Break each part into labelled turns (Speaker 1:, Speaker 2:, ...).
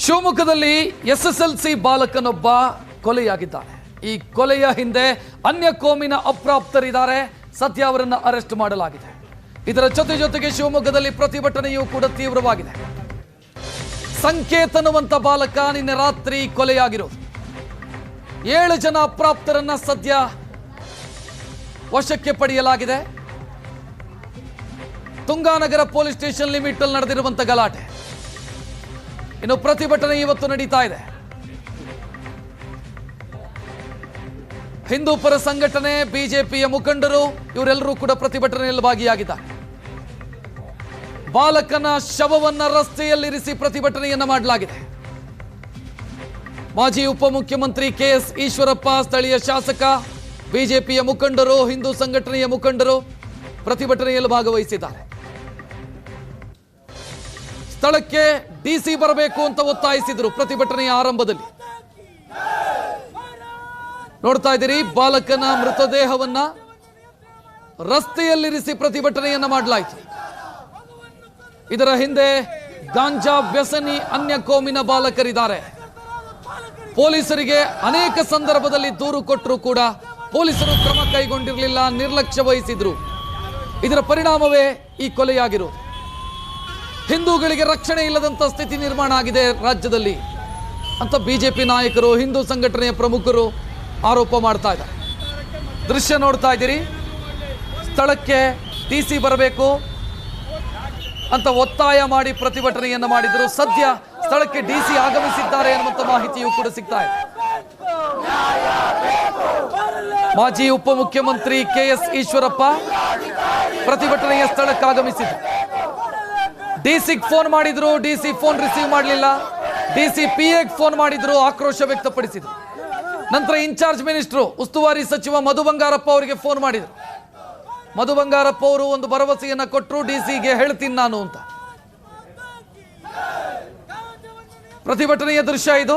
Speaker 1: ಶಿವಮೊಗ್ಗದಲ್ಲಿ ಎಸ್ಎಸ್ಎಲ್ಸಿ ಬಾಲಕನೊಬ್ಬ ಕೊಲೆಯಾಗಿದ್ದಾನೆ. ಈ ಕೊಲೆಯ ಹಿಂದೆ ಅನ್ಯ ಕೋಮಿನ ಅಪ್ರಾಪ್ತರಿದ್ದಾರೆ. ಸದ್ಯ ಅವರನ್ನು ಅರೆಸ್ಟ್ ಮಾಡಲಾಗಿದೆ. ಇದರ ಜೊತೆಗೆ ಶಿವಮೊಗ್ಗದಲ್ಲಿ ಪ್ರತಿಭಟನೆಯೂ ಕೂಡ ತೀವ್ರವಾಗಿದೆ. ಸಂಕೇತ್ ಅನ್ನುವಂತ ಬಾಲಕ ನಿನ್ನೆ ರಾತ್ರಿ ಕೊಲೆಯಾಗಿರೋದು. 7 ಜನ ಅಪ್ರಾಪ್ತರನ್ನ ಸದ್ಯ ವಶಕ್ಕೆ ಪಡೆಯಲಾಗಿದೆ. ತುಂಗಾನಗರ ಪೊಲೀಸ್ ಸ್ಟೇಷನ್ ಲಿಮಿಟ್ ಅಲ್ಲಿ ನಡೆದಿರುವಂತ ಗಲಾಟೆ. ಇನ್ನು ಪ್ರತಿಭಟನೆ ಇವತ್ತು ನಡೀತಾ ಇದೆ. ಹಿಂದೂ ಪರ ಸಂಘಟನೆ, ಬಿಜೆಪಿಯ ಮುಖಂಡರು ಇವರೆಲ್ಲರೂ ಕೂಡ ಪ್ರತಿಭಟನೆಯಲ್ಲಿ ಭಾಗಿಯಾಗಿದ್ದಾರೆ. ಬಾಲಕನ ಶವವನ್ನ ರಸ್ತೆಯಲ್ಲಿರಿಸಿ ಪ್ರತಿಭಟನೆಯನ್ನ ಮಾಡಲಾಗಿದೆ. ಮಾಜಿ ಉಪಮುಖ್ಯಮಂತ್ರಿ ಕೆಎಸ್ ಈಶ್ವರಪ್ಪ, ಸ್ಥಳೀಯ ಶಾಸಕ, ಬಿಜೆಪಿಯ ಮುಖಂಡರು, ಹಿಂದೂ ಸಂಘಟನೆಯ ಮುಖಂಡರು ಪ್ರತಿಭಟನೆಯಲ್ಲಿ ಭಾಗವಹಿಸಿದ್ದಾರೆ. ಸ್ಥಳಕ್ಕೆ ಡಿಸಿ ಬರಬೇಕು ಅಂತ ಒತ್ತಾಯಿಸಿದ್ರು ಪ್ರತಿಭಟನೆಯ ಆರಂಭದಲ್ಲಿ. ನೋಡ್ತಾ ಇದ್ದೀರಿ, ಬಾಲಕನ ಮೃತದೇಹವನ್ನ ರಸ್ತೆಯಲ್ಲಿರಿಸಿ ಪ್ರತಿಭಟನೆಯನ್ನ ಮಾಡಲಾಯಿತು. ಇದರ ಹಿಂದೆ ಗಾಂಜಾ ವ್ಯಸನಿ ಅನ್ಯ ಕೋಮಿನ ಬಾಲಕರಿದ್ದಾರೆ. ಪೊಲೀಸರಿಗೆ ಅನೇಕ ಸಂದರ್ಭದಲ್ಲಿ ದೂರು ಕೊಟ್ಟರು ಕೂಡ ಪೊಲೀಸರು ಕ್ರಮ ಕೈಗೊಂಡಿರಲಿಲ್ಲ, ನಿರ್ಲಕ್ಷ್ಯ ವಹಿಸಿದ್ರು. ಇದರ ಪರಿಣಾಮವೇ ಈ ಕೊಲೆಯಾಗಿರುವುದು. ಹಿಂದೂಗಳಿಗೆ ರಕ್ಷಣೆ ಇಲ್ಲದಂತ ಸ್ಥಿತಿ ನಿರ್ಮಾಣ ಆಗಿದೆ ರಾಜ್ಯದಲ್ಲಿ ಅಂತ ಬಿಜೆಪಿ ನಾಯಕರು, ಹಿಂದೂ ಸಂಘಟನೆಯ ಪ್ರಮುಖರು ಆರೋಪ ಮಾಡ್ತಾ ಇದ್ದಾರೆ. ದೃಶ್ಯ ನೋಡ್ತಾ ಇದ್ದೀರಿ. ಸ್ಥಳಕ್ಕೆ ಡಿಸಿ ಬರಬೇಕು ಅಂತ ಒತ್ತಾಯ ಮಾಡಿ ಪ್ರತಿಭಟನೆಯನ್ನು ಮಾಡಿದ್ರು. ಸದ್ಯ ಸ್ಥಳಕ್ಕೆ ಡಿಸಿ ಆಗಮಿಸಿದ್ದಾರೆ ಎನ್ನುವಂತ ಮಾಹಿತಿಯೂ ಕೂಡ ಸಿಗ್ತಾ ಇದೆ. ಮಾಜಿ ಉಪಮುಖ್ಯಮಂತ್ರಿ ಕೆಎಸ್ ಈಶ್ವರಪ್ಪ ಪ್ರತಿಭಟನೆಯ ಸ್ಥಳಕ್ಕೆ ಆಗಮಿಸಿದ್ರು. ಡಿಸಿಗೆ ಫೋನ್ ಮಾಡಿದ್ರು, ಡಿಸಿ ಫೋನ್ ರಿಸೀವ್ ಮಾಡಲಿಲ್ಲ. ಡಿಸಿ ಪಿಎಗೆ ಫೋನ್ ಮಾಡಿದ್ರು, ಆಕ್ರೋಶ ವ್ಯಕ್ತಪಡಿಸಿದ್ರು. ನಂತರ ಇನ್ಚಾರ್ಜ್ ಮಿನಿಸ್ಟ್ರು, ಉಸ್ತುವಾರಿ ಸಚಿವ ಮಧು ಬಂಗಾರಪ್ಪ ಅವರಿಗೆ ಫೋನ್ ಮಾಡಿದ್ರು. ಮಧು ಬಂಗಾರಪ್ಪ ಅವರು ಒಂದು ಭರವಸೆಯನ್ನ ಕೊಟ್ಟರು, ಡಿಸಿಗೆ ಹೇಳ್ತೀನಿ ನಾನು ಅಂತ. ಪ್ರತಿಭಟನೆಯ ದೃಶ್ಯ ಇದು.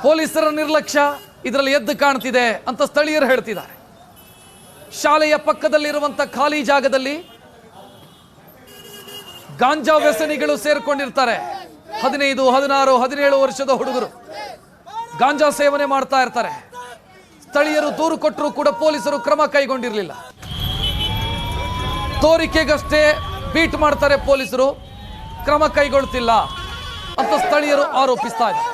Speaker 1: ಪೊಲೀಸರ ನಿರ್ಲಕ್ಷ್ಯ ಇದರಲ್ಲಿ ಎದ್ದು ಕಾಣ್ತಿದೆ ಅಂತ ಸ್ಥಳೀಯರು ಹೇಳ್ತಿದ್ದಾರೆ. ಶಾಲೆಯ ಪಕ್ಕದಲ್ಲಿರುವಂತ ಖಾಲಿ ಜಾಗದಲ್ಲಿ ಗಾಂಜಾ ವ್ಯಸನಿಗಳು ಸೇರ್ಕೊಂಡಿರ್ತಾರೆ. 15, 16, 17 ವರ್ಷದ ಹುಡುಗರು ಗಾಂಜಾ ಸೇವನೆ ಮಾಡ್ತಾ ಇರ್ತಾರೆ. ಸ್ಥಳೀಯರು ದೂರು ಕೊಟ್ಟರು ಕೂಡ ಪೊಲೀಸರು ಕ್ರಮ ಕೈಗೊಂಡಿರಲಿಲ್ಲ. ತೋರಿಕೆಗಷ್ಟೇ ಬೀಟ್ ಮಾಡ್ತಾರೆ ಪೊಲೀಸರು, ಕ್ರಮ ಕೈಗೊಳ್ತಿಲ್ಲ ಅಂತ ಸ್ಥಳೀಯರು ಆರೋಪಿಸ್ತಾ ಇದ್ದಾರೆ.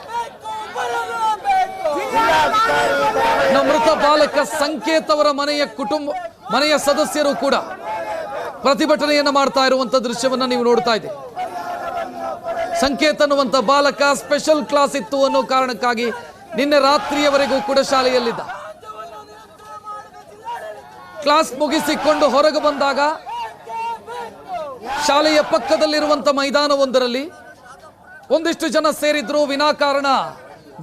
Speaker 1: ಮೃತ ಬಾಲಕ ಸಂಕೇತ್ ಅವರ ಮನೆಯ ಸದಸ್ಯರು ಕೂಡ ಪ್ರತಿಭಟನೆಯನ್ನ ಮಾಡ್ತಾ ಇರುವಂತ ದೃಶ್ಯವನ್ನ ನೀವು ನೋಡ್ತಾ ಇದ್ದೀರಿ. ಸಂಕೇತ್ ಅನ್ನುವಂತ ಬಾಲಕ ಸ್ಪೆಷಲ್ ಕ್ಲಾಸ್ ಇತ್ತು ಅನ್ನೋ ಕಾರಣಕ್ಕಾಗಿ ನಿನ್ನೆ ರಾತ್ರಿಯವರೆಗೂ ಕೂಡ ಶಾಲೆಯಲ್ಲಿದ್ದ. ಕ್ಲಾಸ್ ಮುಗಿಸಿಕೊಂಡು ಹೊರಗೆ ಬಂದಾಗ ಶಾಲೆಯ ಪಕ್ಕದಲ್ಲಿರುವಂತ ಮೈದಾನವೊಂದರಲ್ಲಿ ಒಂದಿಷ್ಟು ಜನ ಸೇರಿದ್ರು. ವಿನಾಕಾರಣ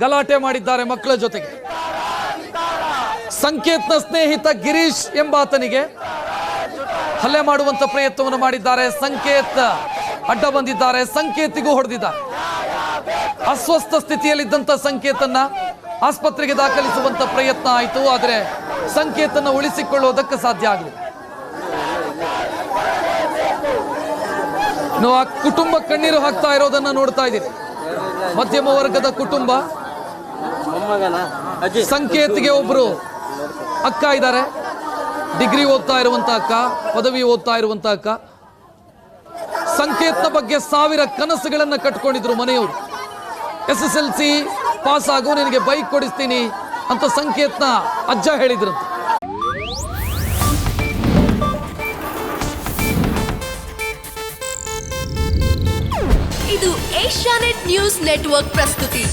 Speaker 1: ಗಲಾಟೆ ಮಾಡಿದ್ದಾರೆ ಮಕ್ಕಳ ಜೊತೆಗೆ. ಸಂಕೇತ್ನ ಸ್ನೇಹಿತ ಗಿರೀಶ್ ಎಂಬಾತನಿಗೆ ಹಲ್ಲೆ ಮಾಡುವಂತ ಪ್ರಯತ್ನವನ್ನು ಮಾಡಿದ್ದಾರೆ. ಸಂಕೇತ್ ಅಡ್ಡ ಬಂದಿದ್ದಾರೆ, ಸಂಕೇತಿಗೂ ಹೊಡೆದಿದ್ದಾರೆ. ಅಸ್ವಸ್ಥ ಸ್ಥಿತಿಯಲ್ಲಿದ್ದಂತ ಸಂಕೇತನ್ನ ಆಸ್ಪತ್ರೆಗೆ ದಾಖಲಿಸುವಂತ ಪ್ರಯತ್ನ ಆಯಿತು. ಆದರೆ ಸಂಕೇತನ್ನ ಉಳಿಸಿಕೊಳ್ಳುವುದಕ್ಕೆ ಸಾಧ್ಯ ಆಗಲಿಲ್ಲ. ನಾವು ಆ ಕುಟುಂಬ ಕಣ್ಣೀರು ಹಾಕ್ತಾ ಇರೋದನ್ನ ನೋಡ್ತಾ ಇದ್ದೀವಿ. ಮಧ್ಯಮ ವರ್ಗದ ಕುಟುಂಬ. ಸಂಕೇತ್ಗೆ ಒಬ್ರು ಅಕ್ಕ ಇದ್ದಾರೆ, ಡಿಗ್ರಿ ಓದ್ತಾ ಇರುವಂತ ಅಕ್ಕ, ಪದವಿ ಓದ್ತಾ ಇರುವಂತ ಅಕ್ಕ. ಸಂಕೇತ್ನ ಬಗ್ಗೆ 1000 ಕನಸುಗಳನ್ನ ಕಟ್ಕೊಂಡಿದ್ರು ಮನೆಯವರು. SSLC ಪಾಸ್ ಆಗು, ನಿನಗೆ ಬೈಕ್ ಕೊಡಿಸ್ತೀನಿ ಅಂತ ಸಂಕೇತ್ನ ಅಜ್ಜ ಹೇಳಿದ್ರಂತೆ.
Speaker 2: ಇದು ಏಷ್ಯಾನೆಟ್ ನ್ಯೂಸ್ ನೆಟ್ವರ್ಕ್ ಪ್ರಸ್ತುತಿ.